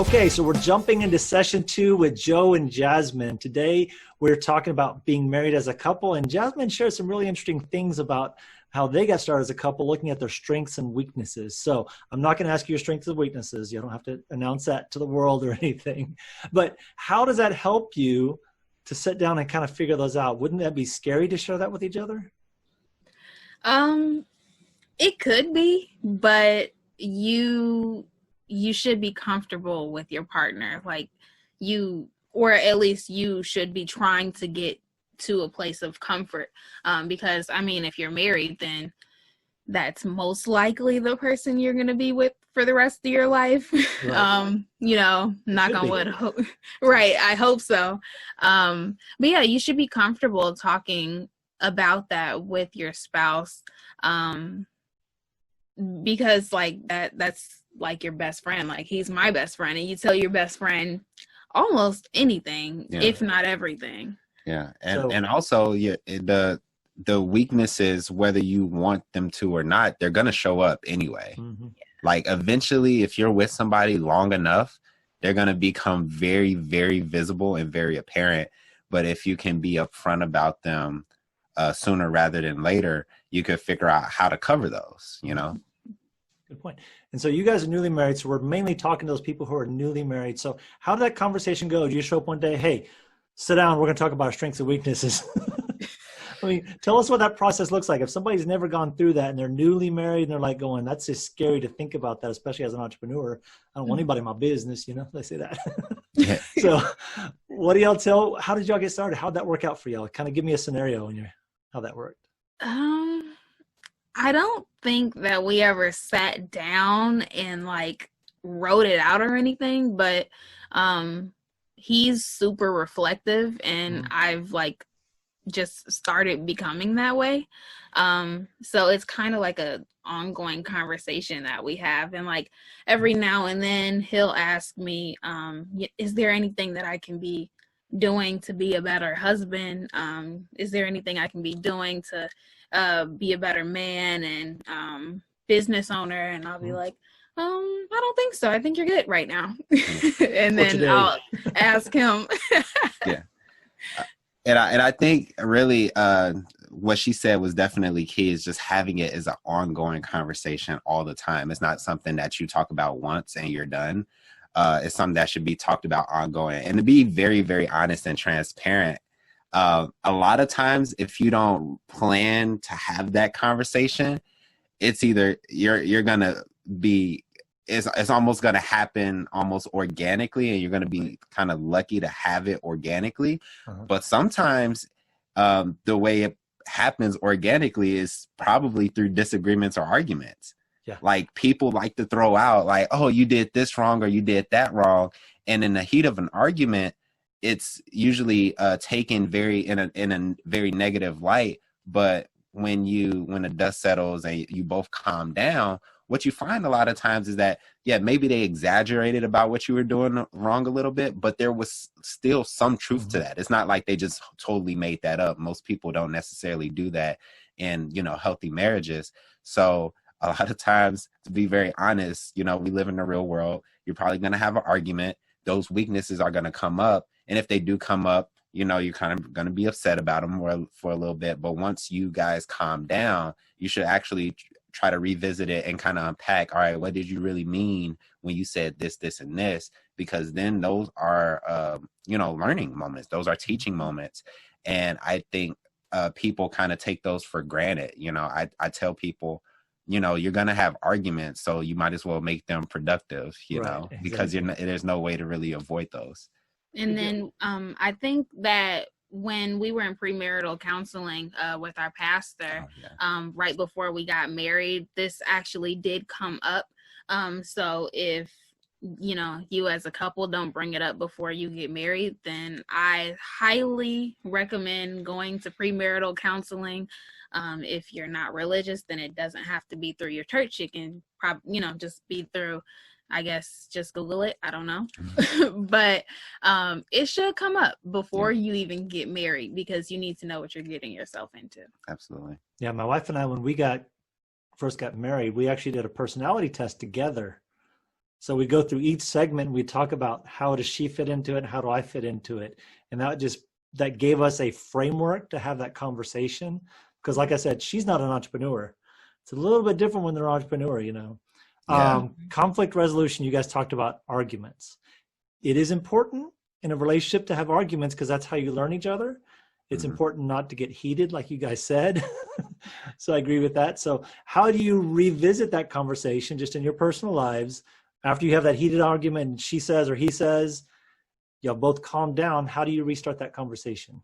Okay, so we're jumping into session 2 with Joe and Jasmine. Today, we're talking about being married as a couple, and Jasmine shared some really interesting things about how they got started as a couple, looking at their strengths and weaknesses. So I'm not going to ask you your strengths and weaknesses. You don't have to announce that to the world or anything. But how does that help you to sit down and kind of figure those out? Wouldn't that be scary to share that with each other? It could be, but you should be comfortable with your partner. Like or at least you should be trying to get to a place of comfort. Because I mean, if you're married, then that's most likely the person you're going to be with for the rest of your life. Right. Knock on wood. Right. I hope so. But yeah, you should be comfortable talking about that with your spouse. Because like that's like your best friend. Like, he's my best friend, and you tell your best friend almost anything, if not everything. Yeah. And also the weaknesses, whether you want them to or not, they're going to show up anyway. Mm-hmm. Like, eventually, if you're with somebody long enough, they're going to become very, very visible and very apparent. But if you can be upfront about them sooner rather than later, you could figure out how to cover those, Good point. And so you guys are newly married, so we're mainly talking to those people who are newly married. So how did that conversation go? Did you show up one day, hey, sit down, we're going to talk about our strengths and weaknesses? I mean, tell us what that process looks like. If somebody's never gone through that and they're newly married and they're like going, that's just scary to think about that, especially as an entrepreneur. I don't want anybody in my business, they say that. Yeah. So what do y'all tell? How did y'all get started? How'd that work out for y'all? Kind of give me a scenario how that worked. I don't think that we ever sat down and like wrote it out or anything, but he's super reflective, and I've like just started becoming that way. So it's kind of like a ongoing conversation that we have, and like every now and then he'll ask me, is there anything that I can be doing to be a better husband? Is there anything I can be doing to be a better man and business owner? And I'll be like, I don't think so. I think you're good right now. And then I'll ask him. Yeah. And I think really what she said was definitely key, is just having it as an ongoing conversation all the time. It's not something that you talk about once and you're done. It's something that should be talked about ongoing. And to be very, very honest and transparent, a lot of times if you don't plan to have that conversation, it's either you're going to be, it's almost going to happen almost organically, and you're going to be kind of lucky to have it organically. Uh-huh. But sometimes the way it happens organically is probably through disagreements or arguments. Yeah. Like, people like to throw out like, oh, you did this wrong or you did that wrong. And in the heat of an argument, it's usually taken in a very negative light. But when the dust settles and you both calm down, what you find a lot of times is that, maybe they exaggerated about what you were doing wrong a little bit, but there was still some truth to that. It's not like they just totally made that up. Most people don't necessarily do that in, healthy marriages. So a lot of times, to be very honest, we live in the real world. You're probably going to have an argument. Those weaknesses are going to come up. And if they do come up, you're kind of going to be upset about them for a little bit. But once you guys calm down, you should actually try to revisit it and kind of unpack, all right, what did you really mean when you said this, this, and this? Because then those are, learning moments. Those are teaching moments. And I think people kind of take those for granted. I tell people, you're going to have arguments, so you might as well make them productive, exactly. Because there's no way to really avoid those. And then I think that when we were in premarital counseling with our pastor, right before we got married, this actually did come up. So if, you as a couple don't bring it up before you get married, then I highly recommend going to premarital counseling. If you're not religious, then it doesn't have to be through your church. It can just be through, I guess, just Google it. I don't know. But it should come up before you even get married, because you need to know what you're getting yourself into. Absolutely. Yeah, my wife and I, when we first got married, we actually did a personality test together. So we go through each segment and we talk about how does she fit into it and how do I fit into it. And that gave us a framework to have that conversation. Because like I said, she's not an entrepreneur. It's a little bit different when they're an entrepreneur, you know. Yeah. Conflict resolution, you guys talked about arguments. It is important in a relationship to have arguments because that's how you learn each other. It's important not to get heated, like you guys said. So I agree with that. So how do you revisit that conversation just in your personal lives after you have that heated argument and she says or he says, y'all both calm down? How do you restart that conversation?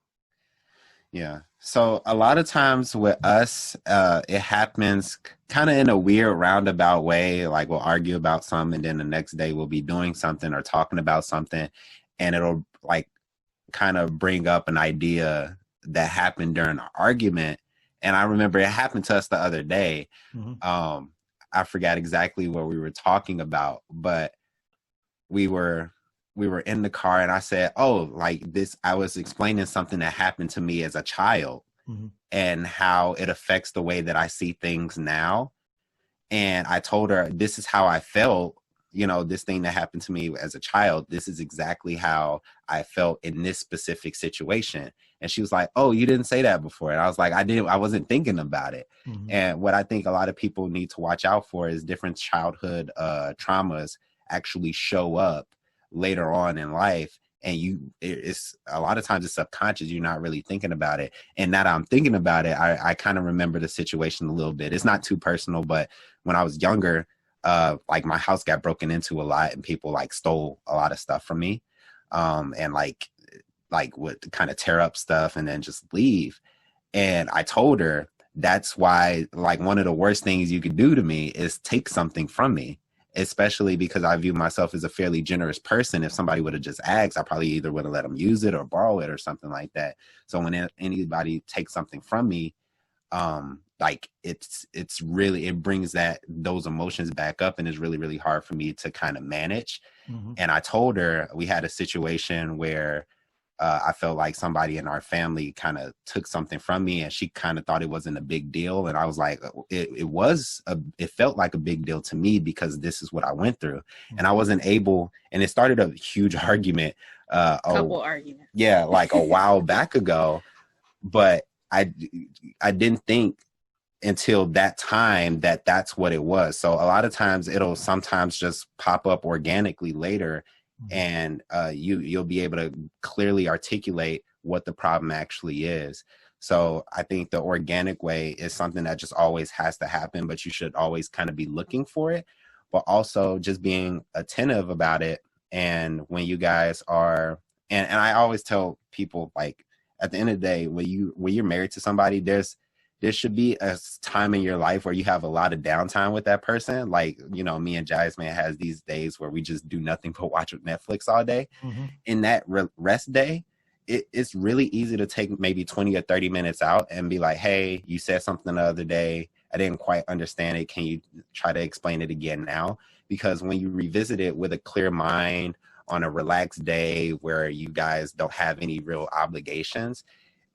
Yeah. So a lot of times with us, it happens kind of in a weird roundabout way. Like we'll argue about something and then the next day we'll be doing something or talking about something, and it'll like kind of bring up an idea that happened during an argument. And I remember it happened to us the other day. I forgot exactly what we were talking about, but we were in the car and I said, oh, like this, I was explaining something that happened to me as a child and how it affects the way that I see things now. And I told her, this is how I felt, you know, this thing that happened to me as a child, this is exactly how I felt in this specific situation. And she was like, oh, you didn't say that before. And I was like, I wasn't thinking about it. And what I think a lot of people need to watch out for is different childhood traumas actually show up later on in life. And it's a lot of times it's subconscious. You're not really thinking about it. And now that I'm thinking about it, I kind of remember the situation a little bit. It's not too personal, but when I was younger, like my house got broken into a lot and people like stole a lot of stuff from me. And like would kind of tear up stuff and then just leave. And I told her that's why like one of the worst things you could do to me is take something from me. Especially because I view myself as a fairly generous person. If somebody would have just asked, I probably either would have let them use it or borrow it or something like that. So when anybody takes something from me, like it's really, it brings those emotions back up and it's really, really hard for me to kind of manage. And I told her we had a situation where I felt like somebody in our family kind of took something from me and she kind of thought it wasn't a big deal. And I was like, it felt like a big deal to me because this is what I went through. And I wasn't able, and it started a huge argument. Couple arguments. Yeah, like a while back ago. But I didn't think until that time that that's what it was. So a lot of times it'll sometimes just pop up organically later. And you'll be able to clearly articulate what the problem actually is. So I think the organic way is something that just always has to happen, but you should always kind of be looking for it, but also just being attentive about it. And when you guys are, and I always tell people, like, at the end of the day, when you're married to somebody, there should be a time in your life where you have a lot of downtime with that person. Like, you know, me and Jasmine has these days where we just do nothing but watch Netflix all day. In that rest day, it's really easy to take maybe 20 or 30 minutes out and be like, hey, you said something the other day. I didn't quite understand it. Can you try to explain it again now? Because when you revisit it with a clear mind on a relaxed day where you guys don't have any real obligations,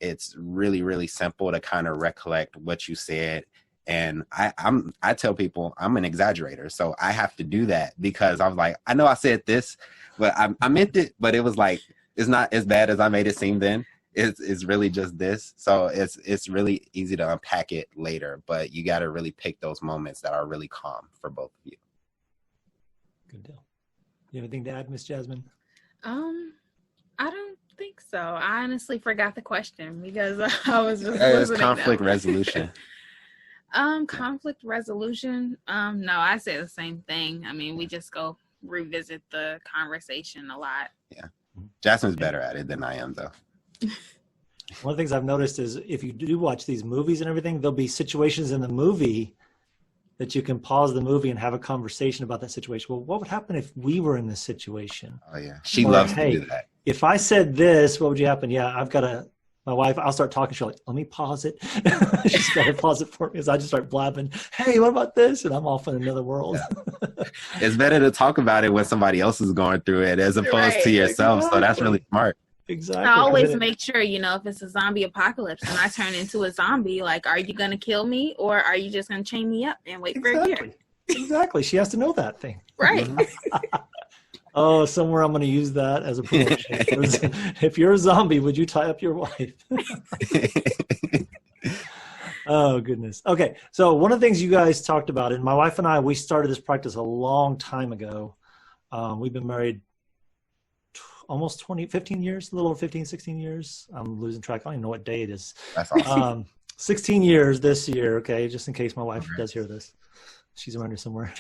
it's really, really simple to kind of recollect what you said. And I tell people I'm an exaggerator. So I have to do that because I was like, I know I said this, but I meant it, but it was like, it's not as bad as I made it seem then. It's really just this. So it's really easy to unpack it later, but you got to really pick those moments that are really calm for both of you. Good deal. You have anything to add, Miss Jasmine? I don't think so. I honestly forgot the question because I was just listening. Conflict resolution. Conflict resolution. No, I say the same thing. I mean, we just go revisit the conversation a lot. Yeah. Jasmine's better at it than I am, though. One of the things I've noticed is if you do watch these movies and everything, there'll be situations in the movie that you can pause the movie and have a conversation about that situation. Well, what would happen if we were in this situation? Oh, yeah. She loves to do that. If I said this, what would you happen? Yeah, my wife, I'll start talking. She'll like, let me pause it. She's got to pause it for me. So I just start blabbing. Hey, what about this? And I'm off in another world. Yeah. It's better to talk about it when somebody else is going through it as opposed to yourself. Exactly. So that's really smart. Exactly. I always make sure, if it's a zombie apocalypse and I turn into a zombie, like, are you going to kill me or are you just going to chain me up and wait for a year? Exactly. She has to know that thing. Right. Oh, somewhere I'm going to use that as a promotion. If you're a zombie, would you tie up your wife? Oh, goodness. Okay. So one of the things you guys talked about, and my wife and I, we started this practice a long time ago. We've been married almost 15 years, a little over 15, 16 years. I'm losing track. I don't even know what day it is. That's awesome. 16 years this year. Okay. Just in case my wife does hear this. She's around here somewhere.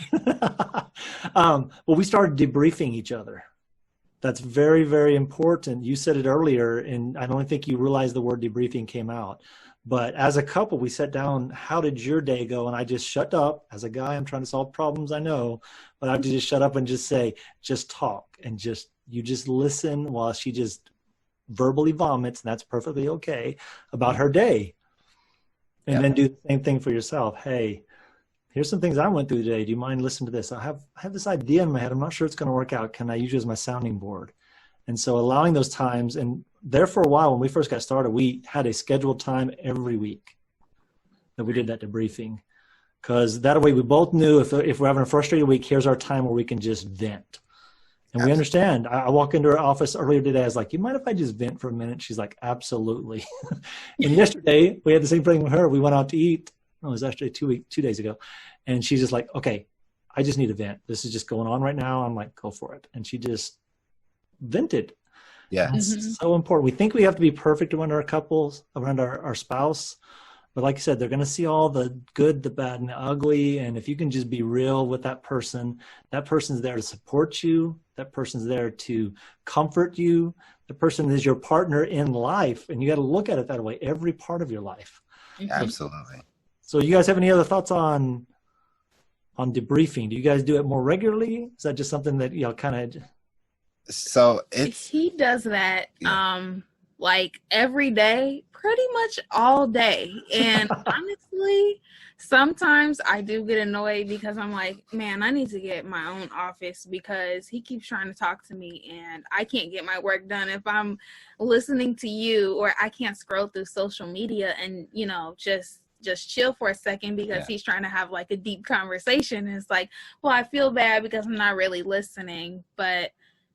But we started debriefing each other. That's very, very important. You said it earlier, and I don't think you realized the word debriefing came out. But as a couple, we sat down, how did your day go? And I just shut up. As a guy, I'm trying to solve problems, I know. But I have to just shut up and just say, just talk. And you just listen while she just verbally vomits, and that's perfectly okay, about her day. And then do the same thing for yourself. Hey, here's some things I went through today. Do you mind listening to this? I have this idea in my head. I'm not sure it's going to work out. Can I use you as my sounding board? And so allowing those times, and there for a while when we first got started, we had a scheduled time every week that we did that debriefing, because that way we both knew if we're having a frustrated week, here's our time where we can just vent. And we understand. I walked into her office earlier today. I was like, you mind if I just vent for a minute? She's like, absolutely. And yesterday we had the same thing with her. We went out to eat. It was actually 2 days ago. And she's just like, okay, I just need a vent. This is just going on right now. I'm like, go for it. And she just vented. Yeah. It's so important. We think we have to be perfect around our couples, around our spouse. But like I said, they're going to see all the good, the bad, and the ugly. And if you can just be real with that person's there to support you. That person's there to comfort you. The person is your partner in life. And you got to look at it that way, every part of your life. Absolutely. So you guys have any other thoughts on debriefing? Do you guys do it more regularly? Is that just something that y'all kind of... So he does that like every day, pretty much all day. And honestly, sometimes I do get annoyed because I'm like, man, I need to get my own office because he keeps trying to talk to me and I can't get my work done if I'm listening to you, or I can't scroll through social media and, just chill for a second because he's trying to have like a deep conversation. And it's like, well, I feel bad because I'm not really listening, but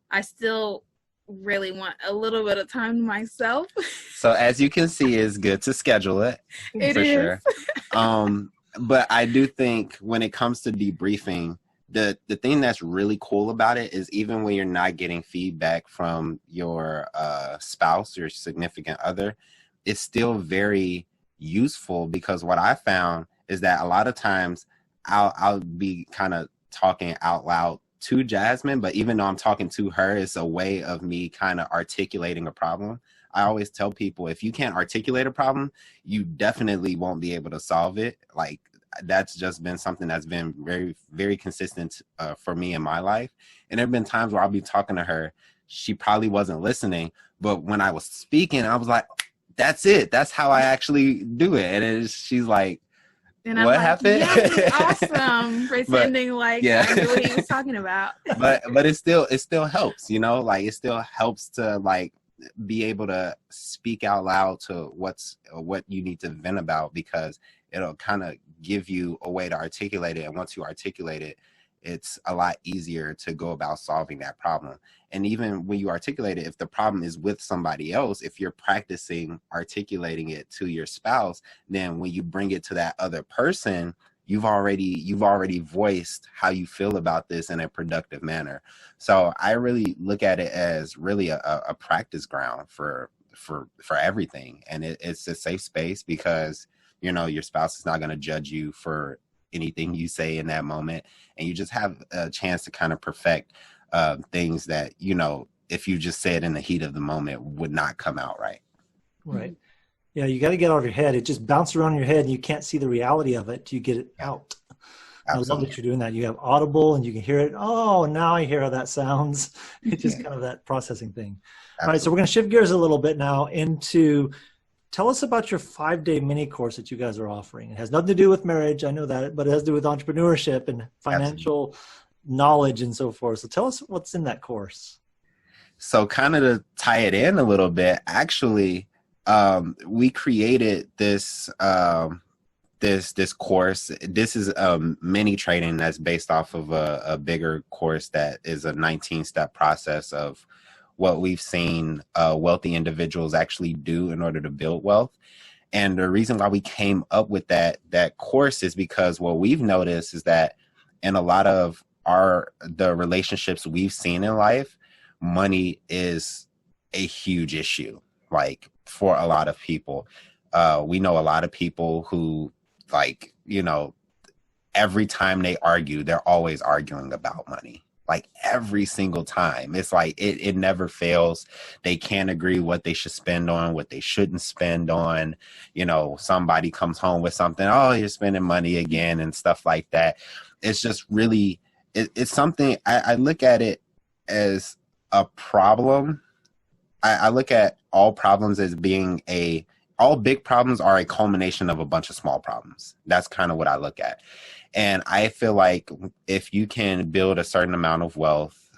I still really want a little bit of time to myself. So as you can see, it's good to schedule it. It for is. Sure. But I do think when it comes to debriefing, the thing that's really cool about it is even when you're not getting feedback from your spouse, your significant other, it's still very useful, because what I found is that a lot of times I'll be kind of talking out loud to Jasmine, but even though I'm talking to her, it's a way of me kind of articulating a problem. I always tell people, if you can't articulate a problem, you definitely won't be able to solve it. Like, that's just been something that's been very, very consistent for me in my life. And there have been times where I'll be talking to her, she probably wasn't listening, but when I was speaking, I was like, that's it. That's how I actually do it. And she's like, and what happened? Yeah, awesome. Pretending I knew what he was talking about. but it still helps, like it still helps to like be able to speak out loud to what you need to vent about, because it'll kind of give you a way to articulate it. And once you articulate it, it's a lot easier to go about solving that problem. And even when you articulate it, if the problem is with somebody else, if you're practicing articulating it to your spouse, then when you bring it to that other person, you've already voiced how you feel about this in a productive manner. So I really look at it as really a practice ground for everything. And it's a safe space because, your spouse is not going to judge you for anything you say in that moment, and you just have a chance to kind of perfect things that if you just say it in the heat of the moment would not come out right. Yeah, you got to get out of your head. It just bounces around in your head and you can't see the reality of it till you get it out. Absolutely. I love that you're doing that. You have Audible and you can hear it. Oh, now I hear how that sounds. It's just kind of that processing thing. Absolutely. All right, so we're going to shift gears a little bit now into, tell us about your 5-day mini course that you guys are offering. It has nothing to do with marriage, I know that, but it has to do with entrepreneurship and financial knowledge and so forth. So tell us what's in that course. So kind of to tie it in a little bit, actually, we created this this course. This is mini training that's based off of a bigger course that is a 19-step process of what we've seen wealthy individuals actually do in order to build wealth. And the reason why we came up with that course is because what we've noticed is that in a lot of the relationships we've seen in life, money is a huge issue, like for a lot of people. We know a lot of people who, like, you know, every time they argue, they're always arguing about money. Like every single time. It's like it never fails. They can't agree what they should spend on, what they shouldn't spend on. You know, somebody comes home with something, oh, you're spending money again and stuff like that. It's just really, it's something, I look at it as a problem. I look at all problems as being all big problems are a culmination of a bunch of small problems. That's kind of what I look at. And I feel like if you can build a certain amount of wealth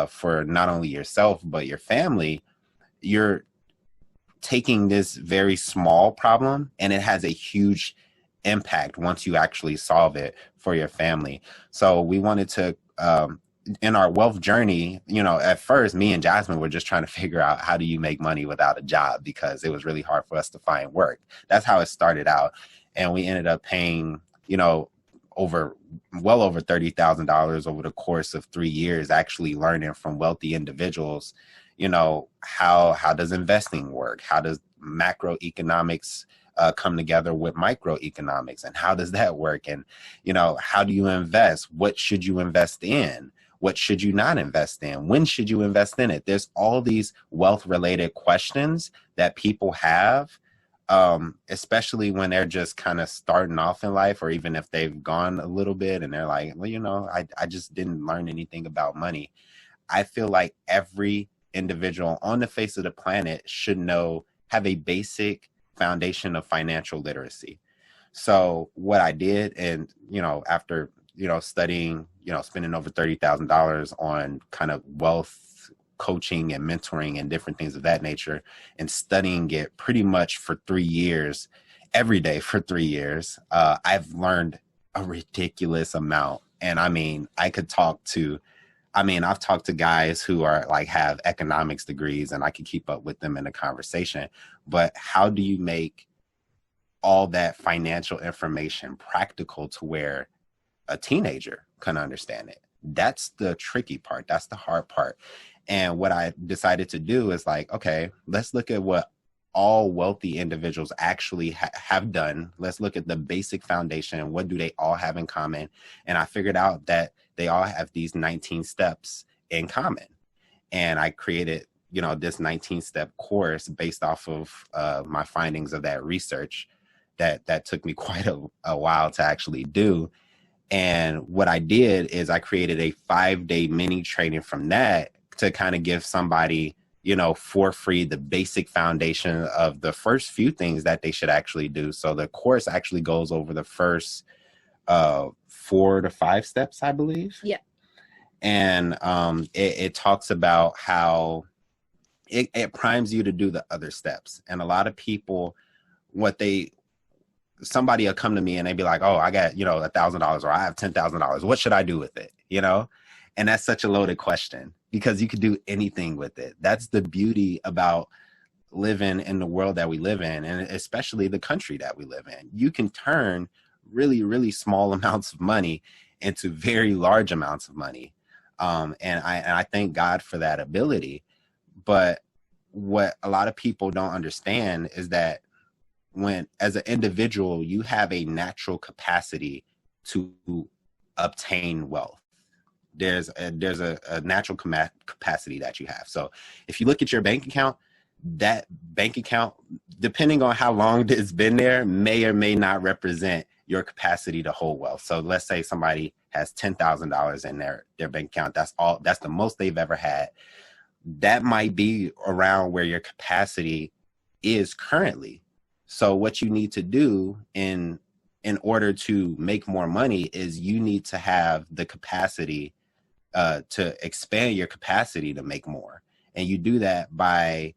for not only yourself, but your family, you're taking this very small problem and it has a huge impact once you actually solve it for your family. So we wanted to, in our wealth journey, you know, at first, me and Jasmine were just trying to figure out how do you make money without a job, because it was really hard for us to find work. That's how it started out. And we ended up paying, you know, well over $30,000 over the course of 3 years, actually learning from wealthy individuals, you know, how does investing work? How does macroeconomics come together with microeconomics, and how does that work? And, you know, how do you invest? What should you invest in? What should you not invest in? When should you invest in it? There's all these wealth related questions that people have, especially when they're just kind of starting off in life, or even if they've gone a little bit and they're like, well, you know, I just didn't learn anything about money. I feel like every individual on the face of the planet should have a basic foundation of financial literacy. So what I did, and, you know, after, you know, studying, you know, spending over $30,000 on kind of wealth coaching and mentoring and different things of that nature, and studying it pretty much for 3 years, every day for 3 years, I've learned a ridiculous amount. And I mean, I've talked to guys who are like have economics degrees, and I can keep up with them in a conversation. But how do you make all that financial information practical to where a teenager can understand it? That's the tricky part. That's the hard part. And what I decided to do is like, okay, let's look at what all wealthy individuals actually have done. Let's look at the basic foundation. What do they all have in common? And I figured out that they all have these 19 steps in common. And I created, you know, this 19-step course based off of my findings of that research that took me quite a while to actually do. And what I did is I created a 5-day mini training from that to kind of give somebody, you know, for free, the basic foundation of the first few things that they should actually do. So the course actually goes over the first 4 to 5 steps, I believe. Yeah. And it talks about how it primes you to do the other steps. And a lot of people, somebody will come to me and they be like, oh, I got, you know, $1,000, or I have $10,000. What should I do with it? You know? And that's such a loaded question, because you could do anything with it. That's the beauty about living in the world that we live in, and especially the country that we live in. You can turn really, really small amounts of money into very large amounts of money. And I thank God for that ability. But what a lot of people don't understand is that when, as an individual, you have a natural capacity to obtain wealth. There's a natural capacity that you have. So if you look at your bank account, that bank account, depending on how long it's been there, may or may not represent your capacity to hold wealth. So let's say somebody has $10,000 in their bank account. That's the most they've ever had. That might be around where your capacity is currently. So what you need to do in order to make more money is you need to have the capacity to expand your capacity to make more. And you do that by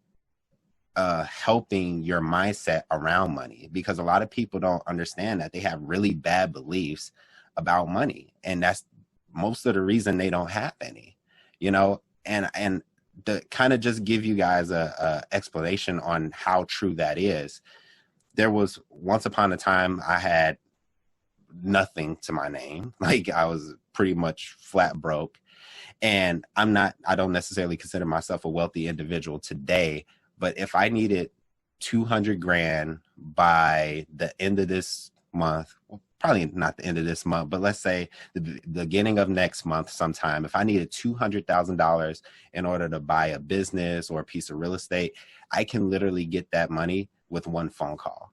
helping your mindset around money, because a lot of people don't understand that they have really bad beliefs about money, and that's most of the reason they don't have any, you know. And to kind of just give you guys a explanation on how true that is, there was once upon a time I had nothing to my name. Like, I was pretty much flat broke, and I don't necessarily consider myself a wealthy individual today, but if I needed 200 grand by the end of this month, well, probably not the end of this month, but let's say the beginning of next month sometime, if I needed $200,000 in order to buy a business or a piece of real estate, I can literally get that money with one phone call.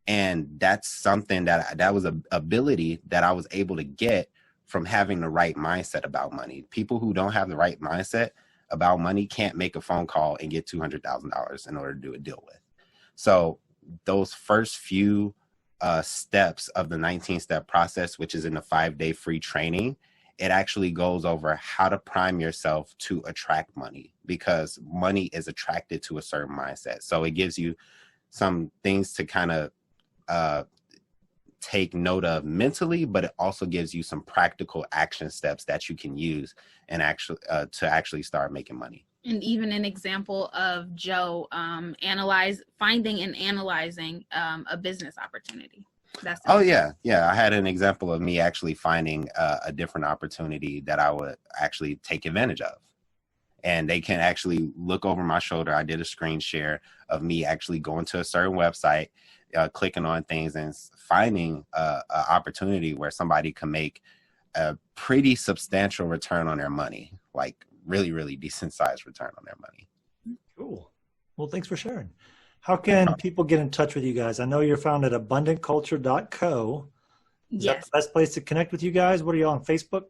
And that's something that was an ability that I was able to get from having the right mindset about money. People who don't have the right mindset about money can't make a phone call and get $200,000 in order to do a deal with. So those first few steps of the 19-step process, which is in the 5-day free training, it actually goes over how to prime yourself to attract money, because money is attracted to a certain mindset. So it gives you some things to kind of take note of mentally, but it also gives you some practical action steps that you can use and actually start making money. And even an example of Joe finding and analyzing a business opportunity. Yeah. I had an example of me actually finding a different opportunity that I would actually take advantage of. And they can actually look over my shoulder. I did a screen share of me actually going to a certain website, clicking on things and finding an opportunity where somebody can make a pretty substantial return on their money, like really, really decent sized return on their money. Cool. Well, thanks for sharing. How can people get in touch with you guys? I know you're found at abundantculture.co. Is that the best place to connect with you guys? What are you on Facebook?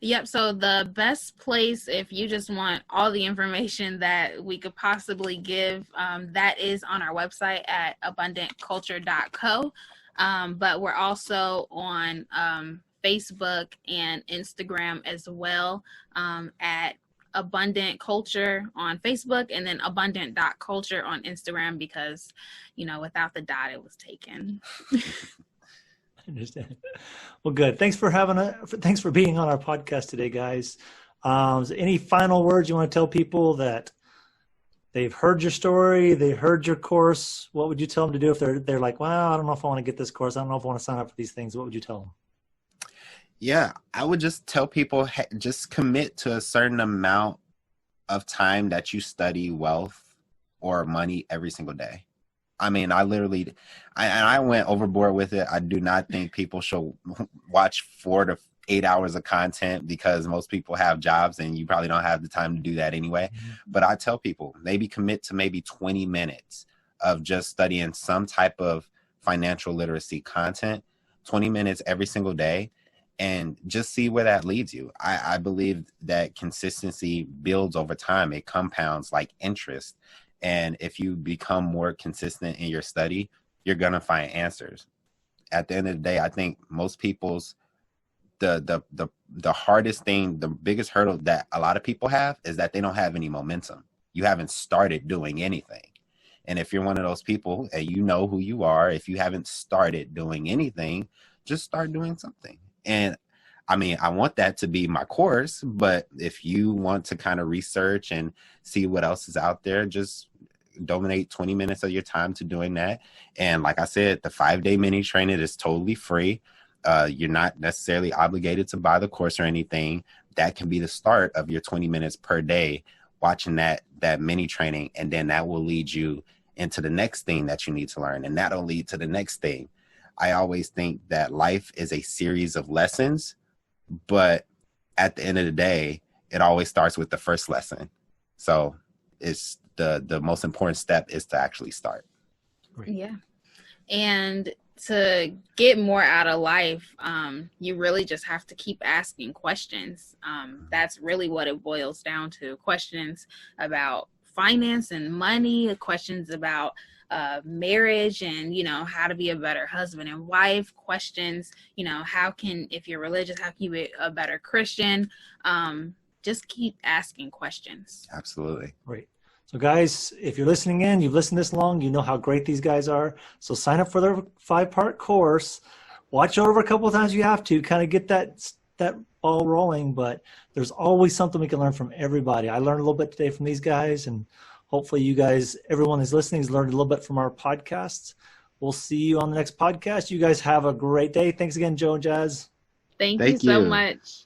Yep. So the best place, if you just want all the information that we could possibly give, that is on our website at abundantculture.co. But we're also on Facebook and Instagram as well, at Abundant Culture on Facebook, and then abundant.culture on Instagram, because, without the dot, it was taken. I understand. Well, good. Thanks for being on our podcast today, guys. Any final words you want to tell people that they've heard your story, they heard your course? What would you tell them to do if they're like, well, I don't know if I want to get this course. I don't know if I want to sign up for these things. What would you tell them? Yeah, I would just tell people, just commit to a certain amount of time that you study wealth or money every single day. I mean, I went overboard with it. I do not think people should watch 4 to 8 hours of content, because most people have jobs and you probably don't have the time to do that anyway. Mm-hmm. But I tell people, maybe commit to maybe 20 minutes of just studying some type of financial literacy content, 20 minutes every single day, and just see where that leads you. I believe that consistency builds over time. It compounds like interest. And if you become more consistent in your study, you're going to find answers. At the end of the day, I think most people's the hardest thing, the biggest hurdle that a lot of people have is that they don't have any momentum. You haven't started doing anything. And if you're one of those people and you know who you are, if you haven't started doing anything, just start doing something. And I mean, I want that to be my course, but if you want to kind of research and see what else is out there, just donate 20 minutes of your time to doing that. And like I said, the 5-day mini training is totally free. You're not necessarily obligated to buy the course or anything. That can be the start of your 20 minutes per day, watching that mini training. And then that will lead you into the next thing that you need to learn. And that'll lead to the next thing. I always think that life is a series of lessons, but at the end of the day, it always starts with the first lesson. So it's the most important step is to actually start. Great. Yeah. And to get more out of life, you really just have to keep asking questions. That's really what it boils down to. Questions about finance and money, questions about marriage and, how to be a better husband and wife, questions, if you're religious, how can you be a better Christian? Just keep asking questions. Absolutely. Great. So guys, if you're listening in, you've listened this long, you know how great these guys are. So sign up for their 5-part course. Watch over a couple of times you have to kind of get that ball rolling, but there's always something we can learn from everybody. I learned a little bit today from these guys, and hopefully you guys, everyone who's listening, has learned a little bit from our podcasts. We'll see you on the next podcast. You guys have a great day. Thanks again, Joe and Jazz. Thank you so much.